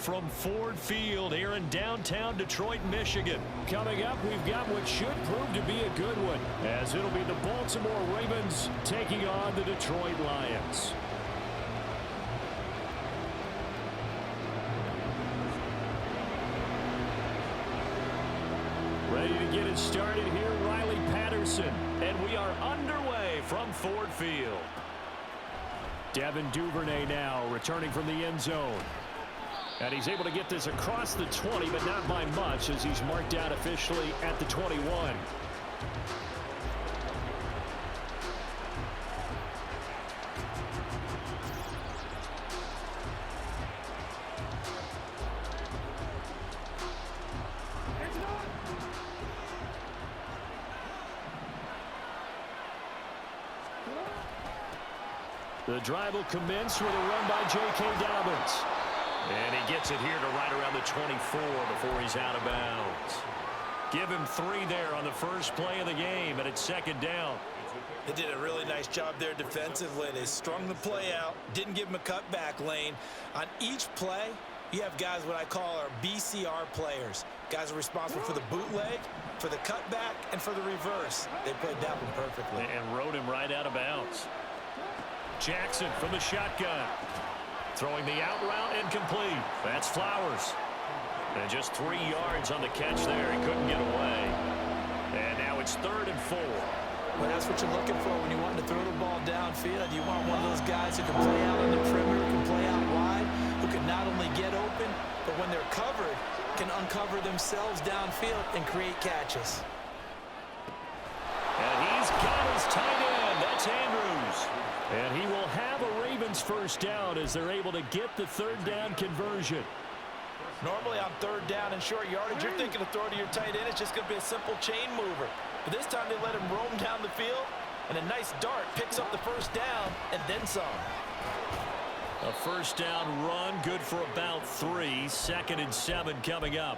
from Ford Field here in downtown Detroit, Michigan. Coming up, we've got what should prove to be a good one, as it'll be the Baltimore Ravens taking on the Detroit Lions. Ready to get it started here, Riley Patterson. And we are underway from Ford Field. Devin Duvernay now returning from the end zone. And he's able to get this across the 20, but not by much, as he's marked out officially at the 21. The drive will commence with a run by J.K. Dobbins. And he gets it here to right around the 24 before he's out of bounds. Give him 3 there on the first play of the game, and it's second down. They did a really nice job there defensively. They strung the play out, didn't give him a cutback lane. On each play, you have guys what I call our BCR players. Guys are responsible for the bootleg, for the cutback, and for the reverse. They played that one perfectly. And rode him right out of bounds. Jackson from the shotgun. Throwing the out route incomplete. That's Flowers. And just 3 yards on the catch there. He couldn't get away. And now it's 3rd and 4. Well, that's what you're looking for when you want to throw the ball downfield. You want one of those guys who can play out on the perimeter, can play out wide, who can not only get open, but when they're covered, can uncover themselves downfield and create catches. And he's got his tight end. That's Andrews. And he will have a Ravens first down as they're able to get the 3rd down conversion. Normally on 3rd down and short yardage, you're thinking of throwing to your tight end. It's just going to be a simple chain mover. But this time they let him roam down the field, and a nice dart picks up the first down and then some. A first down run, good for about 3. 2nd and 7 coming up.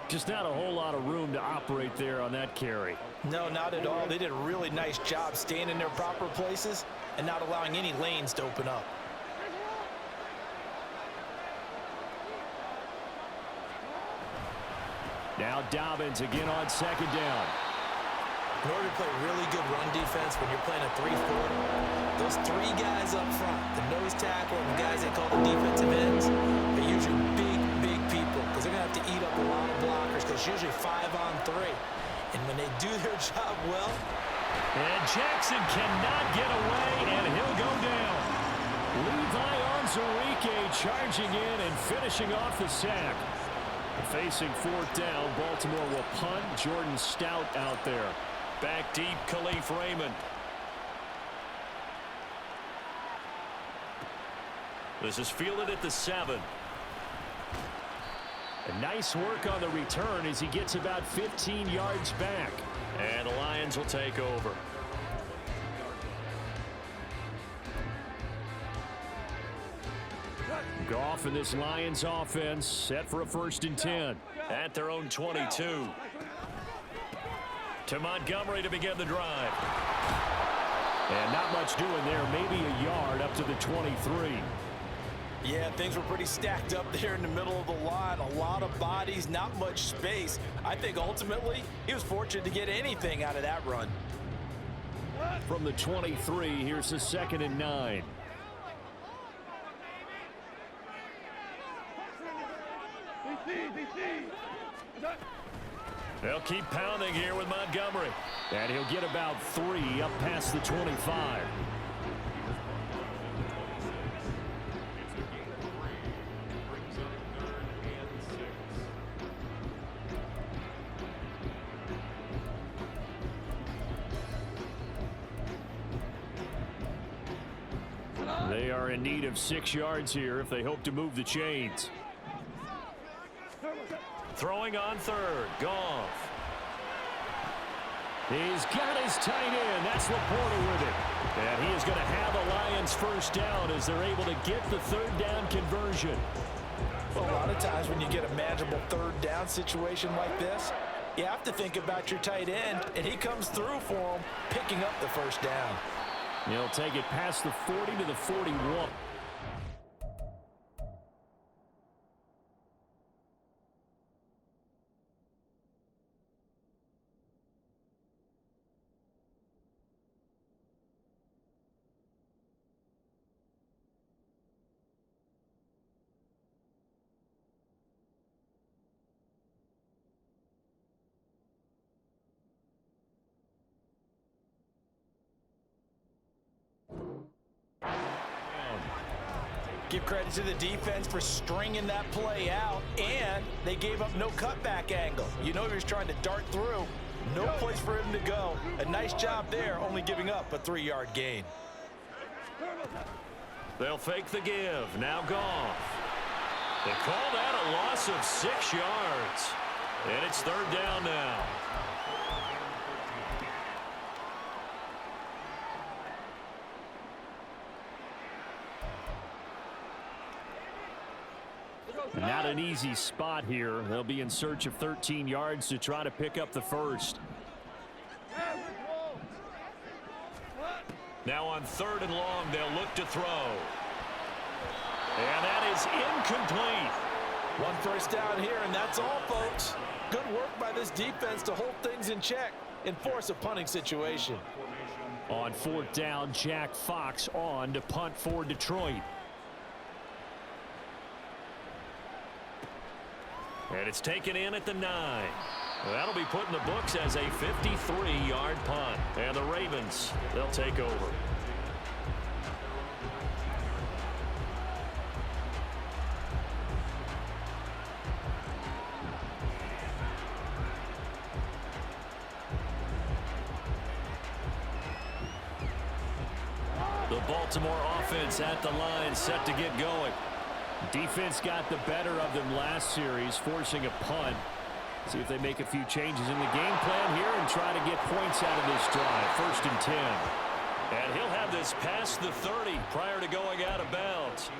Just not a whole lot of room to operate there on that carry. No, not at all. They did a really nice job staying in their proper places and not allowing any lanes to open up. Now Dobbins again on 2nd down. In order to play really good run defense when you're playing a 3-4, those 3 guys up front, the nose tackle and the guys they call the defensive ends, they're usually big people because they're going to have to eat up a lot of blockers because it's usually 5-on-3. And when they do their job well. And Jackson cannot get away, and he'll go down. Levi Onwuzurike charging in and finishing off the sack. Facing 4th down, Baltimore will punt. Jordan Stout out there. Back deep, Khalif Raymond. This is fielded at the 7. A nice work on the return as he gets about 15 yards back. And the Lions will take over. Goff and this Lions offense set for a 1st and 10. At their own 22. To Montgomery to begin the drive. And not much doing there. Maybe a yard up to the 23. Yeah, things were pretty stacked up there in the middle of the line. A lot of bodies, not much space. I think ultimately he was fortunate to get anything out of that run. From the 23, here's the 2nd and 9. They'll keep pounding here with Montgomery. And he'll get about 3 up past the 25. They are in need of 6 yards here if they hope to move the chains. Throwing on 3rd, Goff. He's got his tight end. That's Laporta with it. And he is going to have a Lions first down as they're able to get the 3rd down conversion. Well, a lot of times when you get a manageable 3rd down situation like this, you have to think about your tight end, and he comes through for him, picking up the first down. He'll take it past the 40 to the 41. Give credit to the defense for stringing that play out, and they gave up no cutback angle. You know he was trying to dart through. No place for him to go. A nice job there, only giving up a 3-yard gain. They'll fake the give. Now Goff. They call that a loss of 6 yards. And it's 3rd down now. Not an easy spot here. They'll be in search of 13 yards to try to pick up the first. Now on 3rd and long, they'll look to throw. And that is incomplete. 1 first down here, and that's all, folks. Good work by this defense to hold things in check and force a punting situation. On 4th down, Jack Fox on to punt for Detroit. And it's taken in at the 9. That'll be put in the books as a 53-yard punt. And the Ravens, they'll take over. The Baltimore offense at the line, set to get going. Defense got the better of them last series, forcing a punt. See if they make a few changes in the game plan here and try to get points out of this drive. 1st and 10. And he'll have this past the 30 prior to going out of bounds.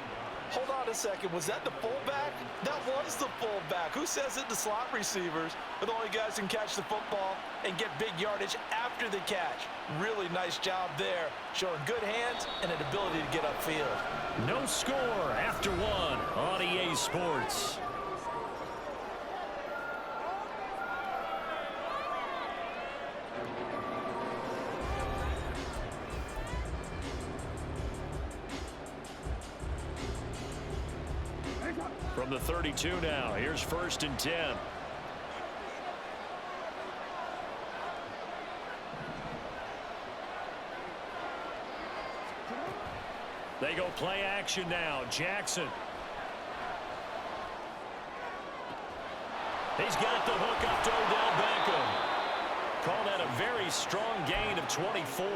Hold on a second. Was that the fullback? That was the fullback. Who says it? The slot receivers are the only guys who can catch the football and get big yardage after the catch. Really nice job there, showing good hands and an ability to get upfield. No score after 1 on EA Sports. From the 32 now, here's 1st and 10. They go play action now. Jackson. He's got the hook up to Odell Beckham. Call that a very strong gain of 24.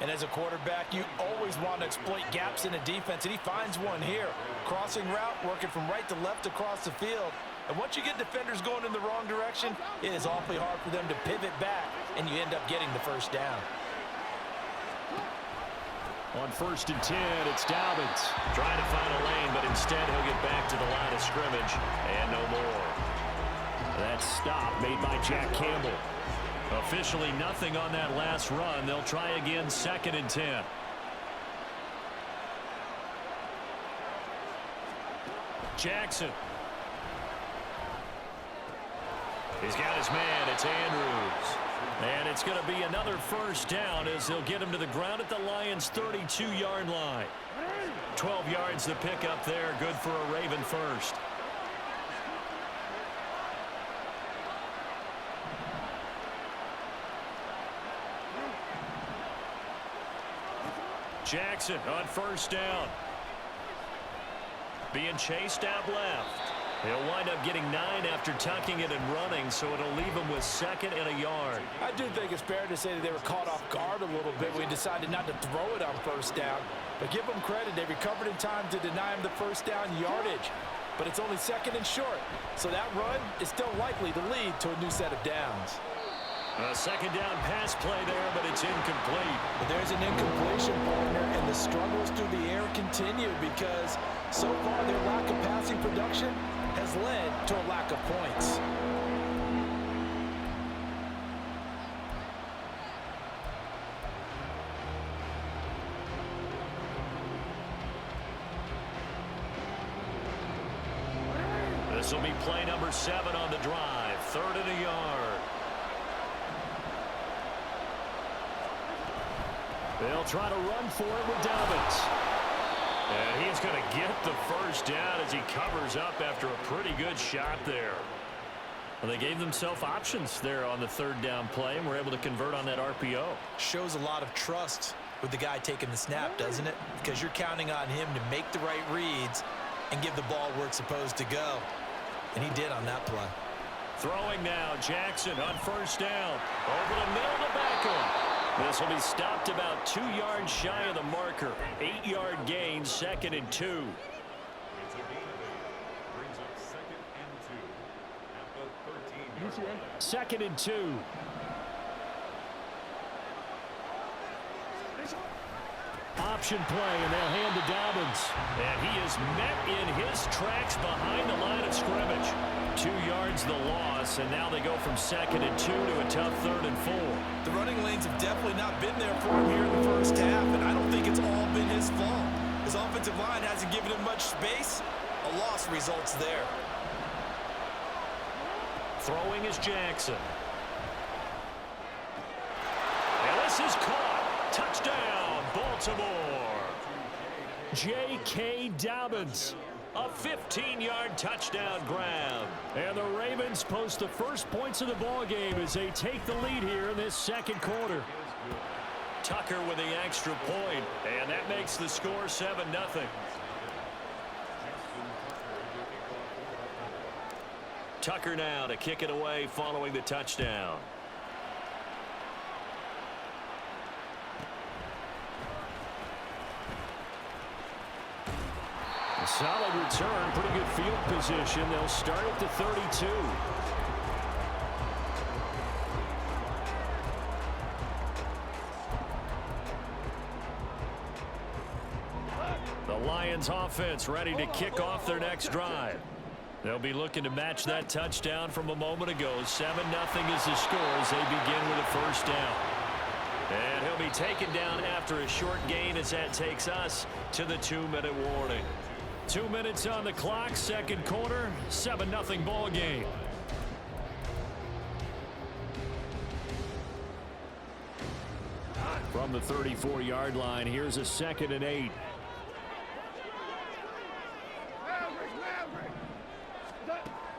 And as a quarterback, you always want to exploit gaps in a defense, and he finds one here. Crossing route, working from right to left across the field. And once you get defenders going in the wrong direction, it is awfully hard for them to pivot back, and you end up getting the 1st down. On 1st and 10, it's Dobbins. Trying to find a lane, but instead he'll get back to the line of scrimmage, and no more. That stop made by Jack Campbell. Officially nothing on that last run. They'll try again, 2nd and 10. Jackson. He's got his man. It's Andrews. And it's going to be another 1st down as they'll get him to the ground at the Lions' 32-yard line. 12 yards to pick up there. Good for a Raven first. Jackson on 1st down. Being chased out left. He'll wind up getting 9 after tucking it and running, so it'll leave him with 2nd and a yard. I do think it's fair to say that they were caught off guard a little bit when we decided not to throw it on 1st down. But give them credit. They recovered in time to deny him the 1st down yardage. But it's only 2nd and short. So that run is still likely to lead to a new set of downs. A 2nd down pass play there, but it's incomplete. But there's an incompletion, partner, and the struggles through the air continue because so far their lack of passing production has led to a lack of points. This will be play number 7 on the drive. 3rd and a yard. They'll try to run for it with Dobbins. And he's going to get the 1st down as he covers up after a pretty good shot there. Well, they gave themselves options there on the 3rd down play and were able to convert on that RPO. Shows a lot of trust with the guy taking the snap, doesn't it? Because you're counting on him to make the right reads and give the ball where it's supposed to go. And he did on that play. Throwing now, Jackson on first down. Over the middle to Beckham. This will be stopped about 2 yards shy of the marker. 8-yard gain, 2nd and 2. Second and 2. Option play, and they'll hand to Dobbins. And he is met in his tracks behind the line of scrimmage. 2 yards the loss, and now they go from 2nd and 2 to a tough 3rd and 4. The running lanes have definitely not been there for him here in the first half, and I don't think it's all been his fault. His offensive line hasn't given him much space. A loss results there. Throwing is Jackson. And this is caught. Touchdown, Baltimore. J.K. Dobbins. A 15-yard touchdown grab. And the Ravens post the first points of the ball game as they take the lead here in this second quarter. Tucker with the extra point, and that makes the score 7-0. Tucker now to kick it away following the touchdown. A solid return, pretty good field position. They'll start at the 32. The Lions offense ready to kick off their next drive. They'll be looking to match that touchdown from a moment ago. 7-0 is the score as they begin with a first down. And he'll be taken down after a short gain as that takes us to the 2-minute warning. 2 minutes on the clock, second quarter, 7-0 ball game. From the 34-yard line, here's a 2nd and 8.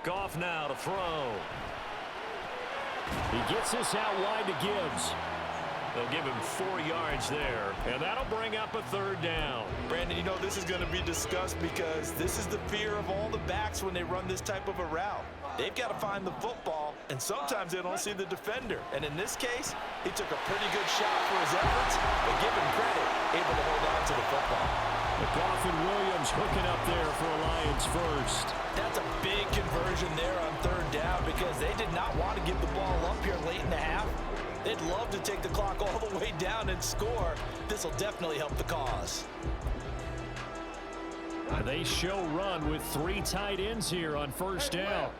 Goff now to throw. He gets this out wide to Gibbs. They'll give him 4 yards there, and that'll bring up a 3rd down. Brandon, you know this is going to be discussed because this is the fear of all the backs when they run this type of a route. They've got to find the football, and sometimes they don't see the defender. And in this case, he took a pretty good shot for his efforts, but give him credit, able to hold on to the football. Goff and Williams hooking up there for a Lions first. That's a big conversion there on 3rd down because they did not want to give the ball up here late in the half. They'd love to take the clock all the way down and score. This will definitely help the cause. They show run with 3 tight ends here on first down.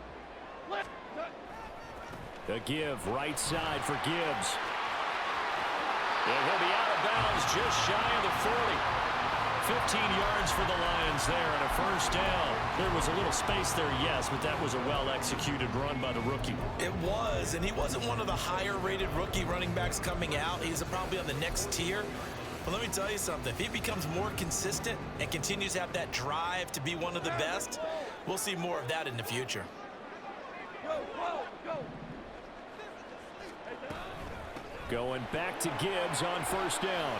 The give right side for Gibbs. And he'll be out of bounds just shy of the 40. 15 yards for the Lions there and a first down. There was a little space there, yes, but that was a well-executed run by the rookie. It was, and he wasn't one of the higher-rated rookie running backs coming out. He's probably on the next tier. But let me tell you something. If he becomes more consistent and continues to have that drive to be one of the best, we'll see more of that in the future. Going back to Gibbs on first down.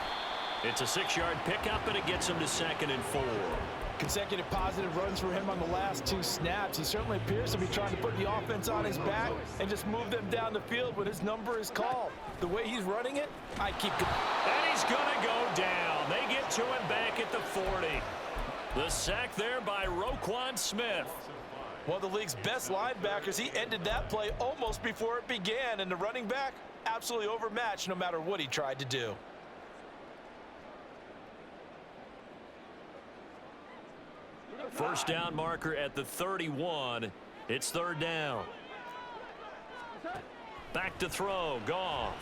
It's a 6-yard pickup, and it gets him to 2nd and 4. Consecutive positive runs for him on the last 2 snaps. He certainly appears to be trying to put the offense on his back and just move them down the field when his number is called. The way he's running it, I keep going. And he's going to go down. They get to him back at the 40. The sack there by Roquan Smith. One of the league's best linebackers. He ended that play almost before it began, and the running back absolutely overmatched no matter what he tried to do. First down marker at the 31. It's 3rd down. Back to throw. Goff.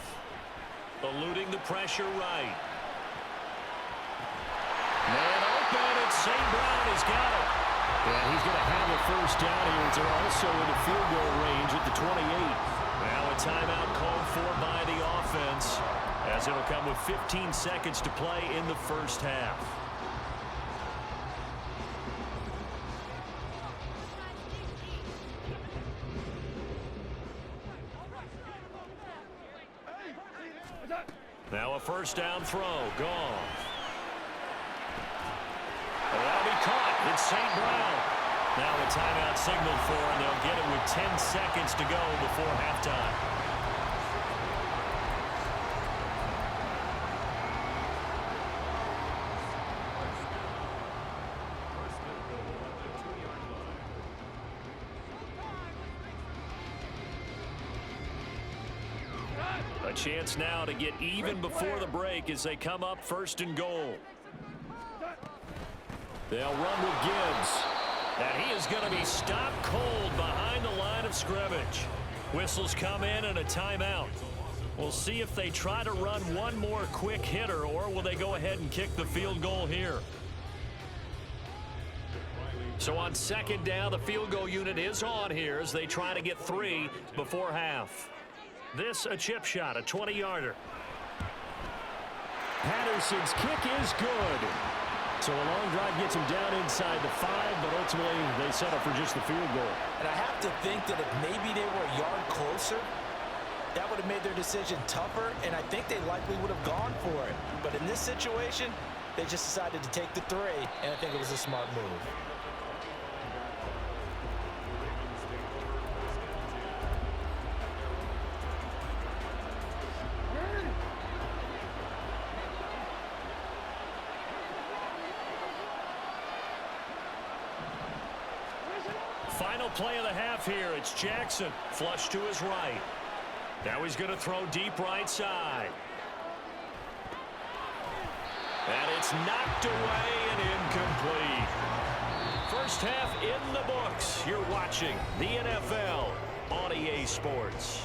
Eluding the pressure right. Man open, and St. Brown has got it. And he's going to have a first down here. They're also in the field goal range at the 28. Now a timeout called for by the offense, as it'll come with 15 seconds to play in the first half. Now a first down throw. Gone. That'll be caught. It's St. Brown. Now a timeout signaled for, and they'll get it with 10 seconds to go before halftime. A chance now to get even before the break as they come up first and goal. They'll run with Gibbs. And he is going to be stopped cold behind the line of scrimmage. Whistles come in and a timeout. We'll see if they try to run one more quick hitter, or will they go ahead and kick the field goal here. So on second down, the field goal unit is on here as they try to get 3 before half. This a chip shot, a 20-yarder. Patterson's kick is good. So a long drive gets him down inside the 5, but ultimately they settle for just the field goal. And I have to think that if maybe they were a yard closer, that would have made their decision tougher, and I think they likely would have gone for it. But in this situation, they just decided to take the 3, and I think it was a smart move. Final play of the half here. It's Jackson. Flush to his right. Now he's going to throw deep right side. And it's knocked away and incomplete. First half in the books. You're watching the NFL on EA Sports.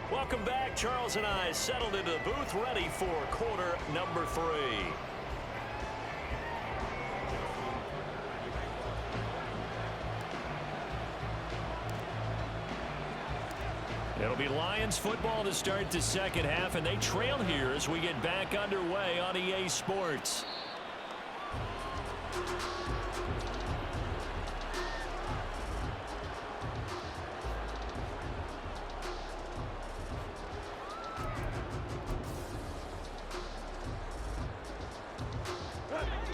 Welcome back. Charles and I settled into the booth, ready for quarter number 3. It'll be Lions football to start the second half, and they trail here as we get back underway on EA Sports.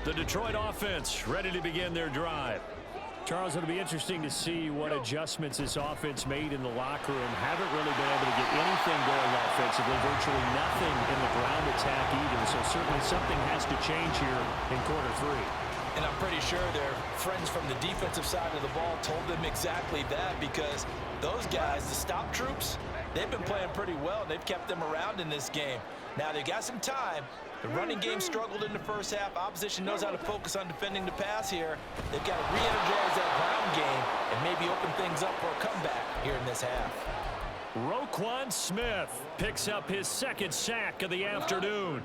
The Detroit offense ready to begin their drive. Charles, it'll be interesting to see what adjustments this offense made in the locker room. Haven't really been able to get anything going offensively, virtually nothing in the ground attack either. So certainly something has to change here in quarter 3. And I'm pretty sure their friends from the defensive side of the ball told them exactly that, because those guys, the stop troops, they've been playing pretty well, and they've kept them around in this game. Now they've got some time. The running game struggled in the first half. Opposition knows how to focus on defending the pass here. They've got to re-energize that ground game and maybe open things up for a comeback here in this half. Roquan Smith picks up his second sack of the afternoon.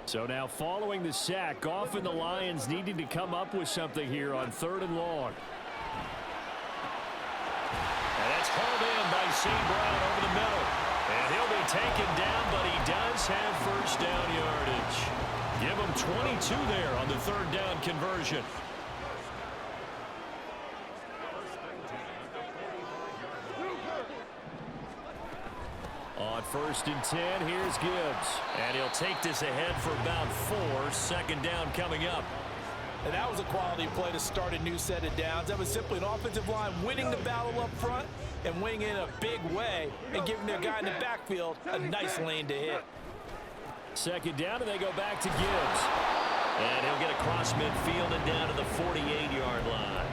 So now following the sack, often the Lions needing to come up with something here on 3rd and long. And that's hauled in by St. Brown over the middle. And he'll be taken down, but he does have first down yardage. Give him 22 there on the 3rd down conversion. On 1st and 10, here's Gibbs. And he'll take this ahead for about 4. 2nd down coming up. And that was a quality play to start a new set of downs. That was simply an offensive line winning the battle up front and winning in a big way and giving their guy in the backfield a nice lane to hit. 2nd down, and they go back to Gibbs. And he'll get across midfield and down to the 48-yard line.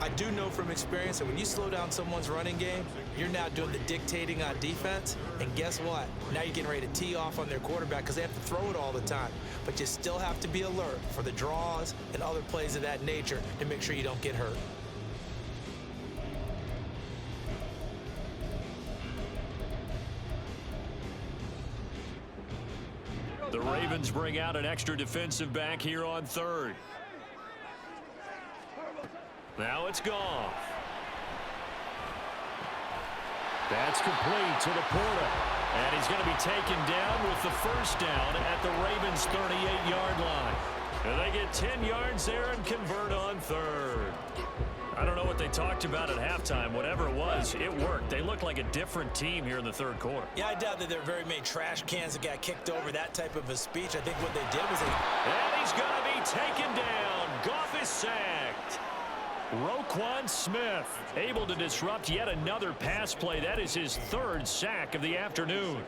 I do know from experience that when you slow down someone's running game, you're now doing the dictating on defense. And guess what? Now you're getting ready to tee off on their quarterback because they have to throw it all the time. But you still have to be alert for the draws and other plays of that nature to make sure you don't get hurt. The Ravens bring out an extra defensive back here on 3rd. Now it's Goff. That's complete to Laporta. And he's going to be taken down with the first down at the Ravens' 38-yard line. And they get 10 yards there and convert on third. I don't know what they talked about at halftime. Whatever it was, it worked. They looked like a different team here in the third quarter. Yeah, I doubt that there are very many trash cans that got kicked over, that type of a speech. I think what they did was And he's going to be taken down. Goff is sacked. Roquan Smith able to disrupt yet another pass play. That is his third sack of the afternoon.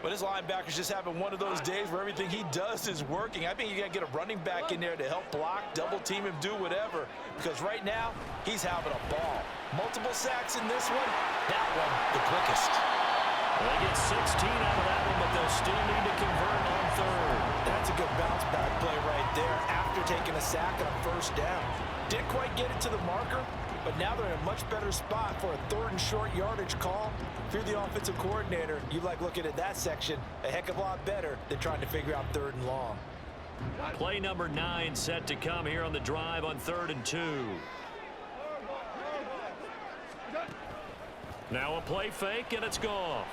But his linebackers just having one of those days where everything he does is working. I think you got to get a running back in there to help block, double team him, do whatever. Because right now, he's having a ball. Multiple sacks in this one. That one, the quickest. They get 16 out of that one, but they'll still need to convert on third. That's a good bounce back play right there after taking a sack on first down. Didn't quite get it to the marker, but now they're in a much better spot for a third and short yardage call. If you're the offensive coordinator, you like looking at that section a heck of a lot better than trying to figure out third and long. Play number 9 set to come here on the drive on 3rd and 2. Now a play fake, and it's Goff.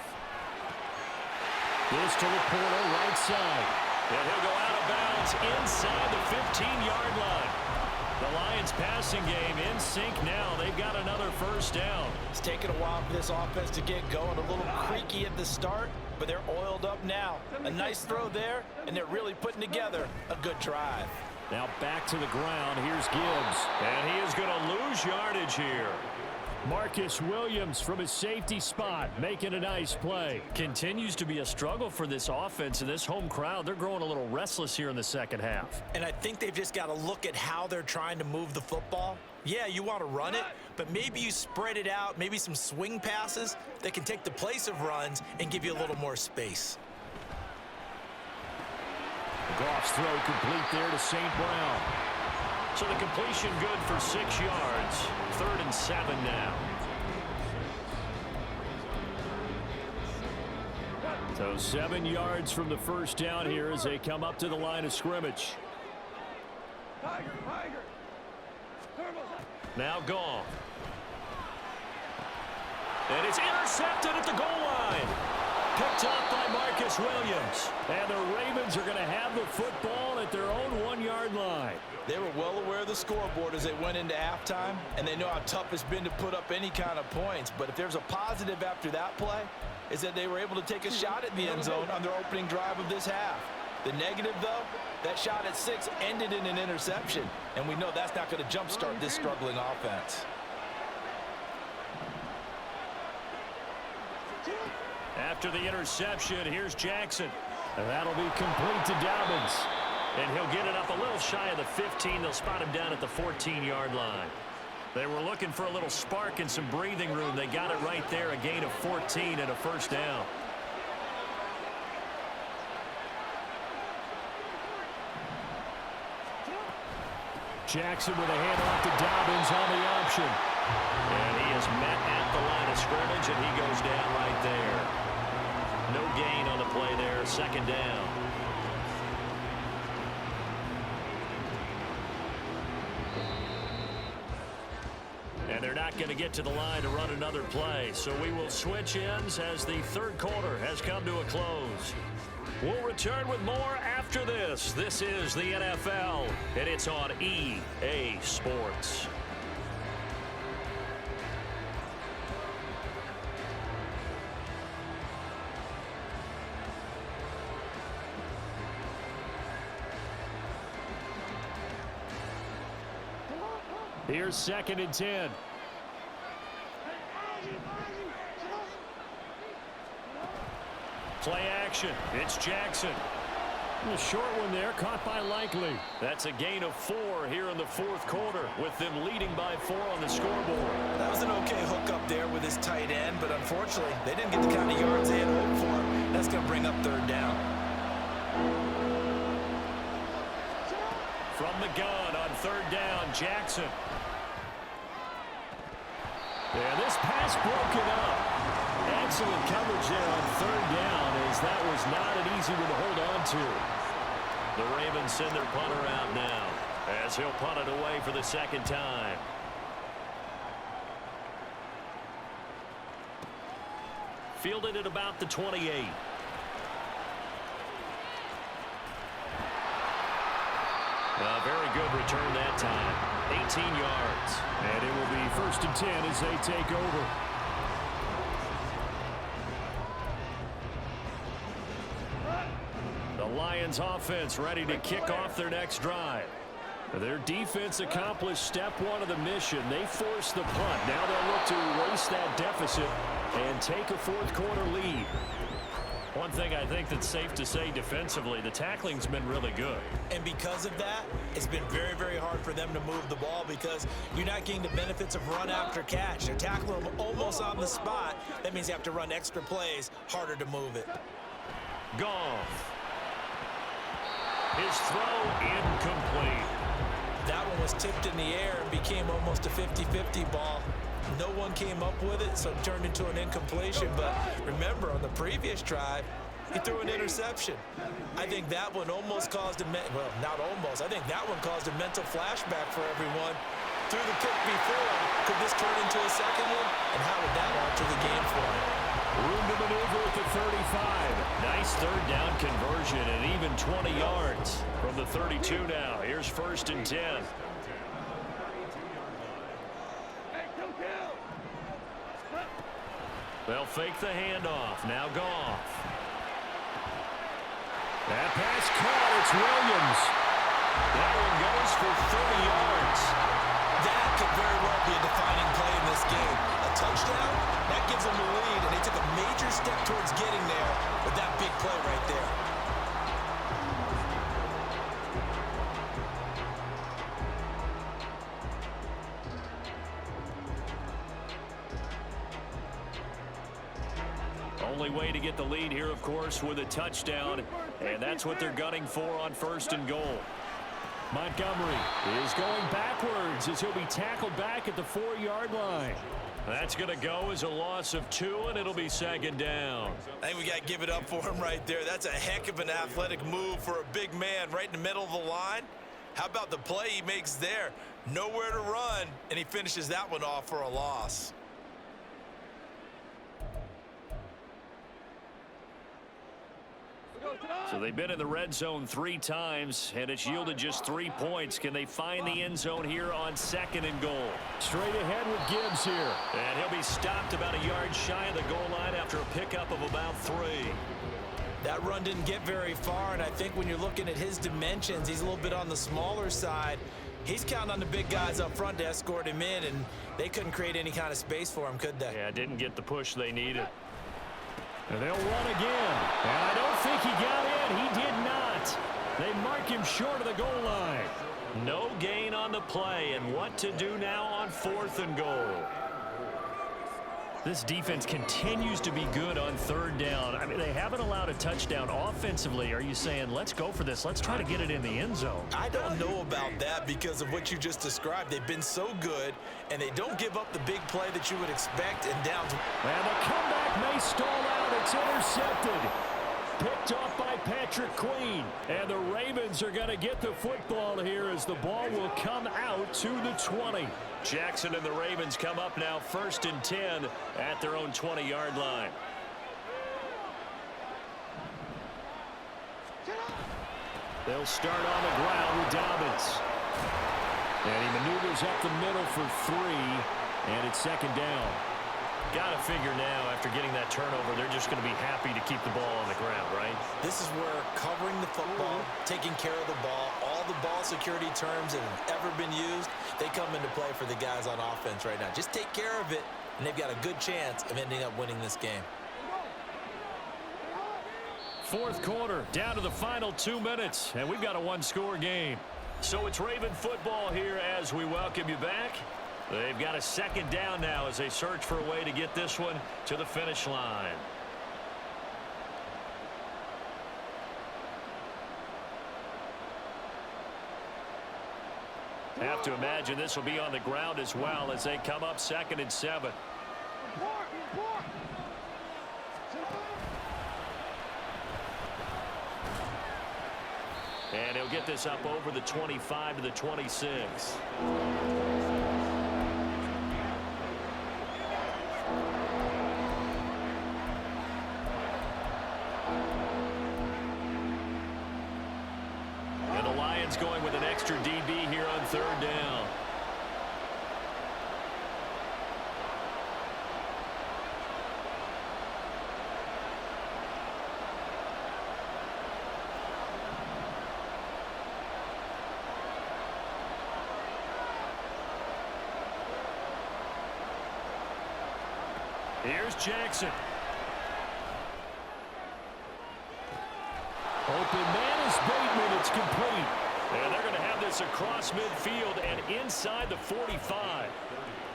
Goes to Laporta, right side. And he'll go out of bounds inside the 15-yard line. The Lions passing game in sync now. They've got another first down. It's taken a while for this offense to get going. A little creaky at the start, but they're oiled up now. A nice throw there, and they're really putting together a good drive. Now back to the ground. Here's Gibbs. And he is going to lose yardage here. Marcus Williams from his safety spot making a nice play. Continues to be a struggle for this offense and this home crowd. They're growing a little restless here in the second half. And I think they've just got to look at how they're trying to move the football. Yeah, you want to run it, but maybe you spread it out, maybe some swing passes that can take the place of runs and give you a little more space. Goff's throw complete there to St. Brown. So the completion good for 6 yards. 3rd and 7 now. So 7 yards from the first down here as they come up to the line of scrimmage. Now Goff. And it's intercepted at the goal line. Picked up by Marcus Williams. And the Ravens are going to have the football at their own 1-yard line. They were well aware of the scoreboard as they went into halftime, and they know how tough it's been to put up any kind of points. But if there's a positive after that play, is that they were able to take a shot at the end zone on their opening drive of this half. The negative, though, that shot at 6 ended in an interception, and we know that's not going to jumpstart this struggling offense. After the interception, here's Jackson. And that'll be complete to Dobbins. And he'll get it up a little shy of the 15. They'll spot him down at the 14-yard line. They were looking for a little spark and some breathing room. They got it right there, a gain of 14 and a first down. Jackson with a handoff to Dobbins on the option. And he is met at the line of scrimmage, and he goes down right there. No gain on the play there, 2nd down. And they're not going to get to the line to run another play. So we will switch ends as the 3rd quarter has come to a close. We'll return with more after this. This is the NFL, and it's on EA Sports. Here's 2nd and 10. Play action. It's Jackson. A short one there, caught by Likely. That's a gain of 4 here in the 4th quarter, with them leading by 4 on the scoreboard. That was an okay hook up there with his tight end, but unfortunately, they didn't get the kind of yards they had hoped for. That's going to bring up 3rd down. From the gun on 3rd down, Jackson. And this pass broken up. Excellent coverage there on 3rd down, as that was not an easy one to hold on to. The Ravens send their punter out now, as he'll punt it away for the 2nd time. Fielded at about the 28. A very good return that time. 18 yards. And it will be 1st and 10 as they take over. The Lions offense ready to kick off their next drive. Their defense accomplished step one of the mission. They forced the punt. Now they'll look to erase that deficit and take a fourth-quarter lead. One thing I think that's safe to say defensively, the tackling's been really good. And because of that, it's been very, very hard for them to move the ball because you're not getting the benefits of run after catch. They're tackling them almost on the spot. That means you have to run extra plays, harder to move it. Goff. His throw incomplete. That one was tipped in the air and became almost a 50-50 ball. No one came up with it, so it turned into an incompletion. But remember, on the previous drive, he threw an interception. I think that one almost caused well, not almost. I think that one caused a mental flashback for everyone. Threw the pick before. Could this turn into a second one? And how would that alter the game for him? Room to maneuver at the 35. Nice third down conversion and even 20 yards from the 32 now. Here's 1st and 10. They'll fake the handoff. Now Goff. That pass caught. It's Williams. That one goes for 30 yards. That could very well be a defining play in this game. A touchdown, that gives them the lead, and they took a major step towards getting there with that big play right there. Only way to get the lead here, of course, with a touchdown, and that's what they're gunning for on 1st and goal. Montgomery is going backwards as he'll be tackled back at the 4-yard line. That's going to go as a loss of 2, and it'll be 2nd down. I think we got to give it up for him right there. That's a heck of an athletic move for a big man right in the middle of the line. How about the play he makes there? Nowhere to run, and he finishes that one off for a loss. So they've been in the red zone 3 times, and it's yielded just 3 points. Can they find the end zone here on 2nd and goal? Straight ahead with Gibbs here. And he'll be stopped about a yard shy of the goal line after a pickup of about 3. That run didn't get very far, and I think when you're looking at his dimensions, he's a little bit on the smaller side. He's counting on the big guys up front to escort him in, and they couldn't create any kind of space for him, could they? Yeah, didn't get the push they needed. And they'll run again. And I don't think he got in. He did not. They mark him short of the goal line. No gain on the play, and what to do now on 4th and goal. This defense continues to be good on 3rd down. I mean, they haven't allowed a touchdown offensively. Are you saying, let's go for this? Let's try to get it in the end zone. I don't know about that because of what you just described. They've been so good, and they don't give up the big play that you would expect in downs. And the comeback may stall out. It's intercepted. Picked off by Patrick Queen. And the Ravens are going to get the football here as the ball will come out to the 20. Jackson and the Ravens come up now 1st and 10 at their own 20-yard line. They'll start on the ground with Dobbins. And he maneuvers up the middle for 3. And it's 2nd down. Got to figure now, after getting that turnover, they're just going to be happy to keep the ball on the ground, right? This is where covering the football, taking care of the ball, all the ball security terms that have ever been used, they come into play for the guys on offense right now. Just take care of it, and they've got a good chance of ending up winning this game. 4th quarter, down to the final 2 minutes, and we've got a 1-score game. So it's Raven football here as we welcome you back. They've got a 2nd down now as they search for a way to get this one to the finish line. Have to imagine this will be on the ground as well as they come up 2nd and 7. And he'll get this up over the 25 to the 26. third down. Here's Jackson. Open man is Bateman. It's complete. And they're going to have this across midfield and inside the 45.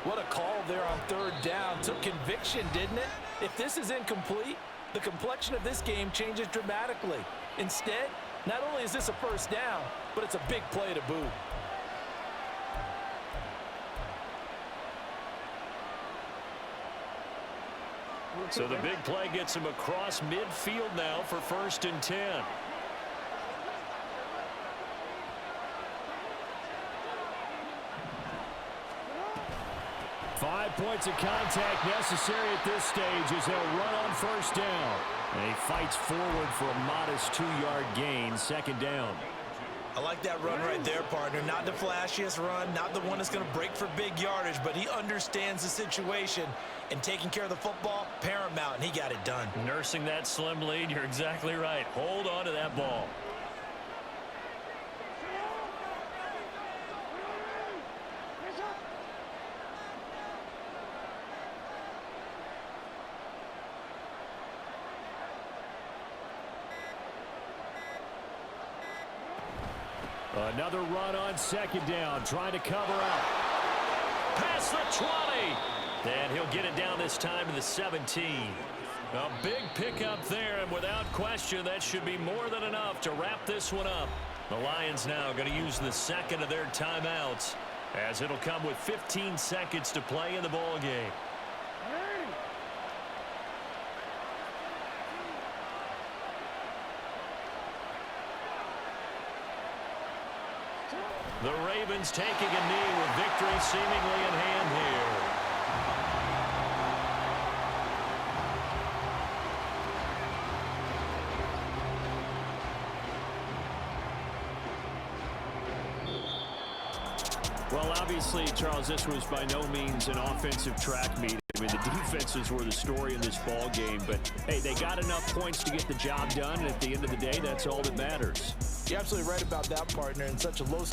What a call there on third down. Took conviction, didn't it? If this is incomplete, the complexion of this game changes dramatically. Instead, not only is this a first down, but it's a big play to boot. So the big play gets him across midfield now for 1st and 10. 5 points of contact necessary at this stage as they'll run on 1st down. And he fights forward for a modest 2-yard gain, 2nd down. I like that run right there, partner. Not the flashiest run, not the one that's going to break for big yardage, but he understands the situation, and taking care of the football, paramount, and he got it done. Nursing that slim lead, you're exactly right. Hold on to that ball. Another run on 2nd down, trying to cover up. Past the 20. And he'll get it down this time to the 17. A big pickup there, and without question, that should be more than enough to wrap this one up. The Lions now going to use the second of their timeouts, as it'll come with 15 seconds to play in the ball game. The Ravens taking a knee with victory seemingly in hand here. Well, obviously, Charles, this was by no means an offensive track meet. I mean, the defenses were the story in this ball game, but hey, they got enough points to get the job done, and at the end of the day, that's all that matters. You're absolutely right about that, partner. In such a low-scoring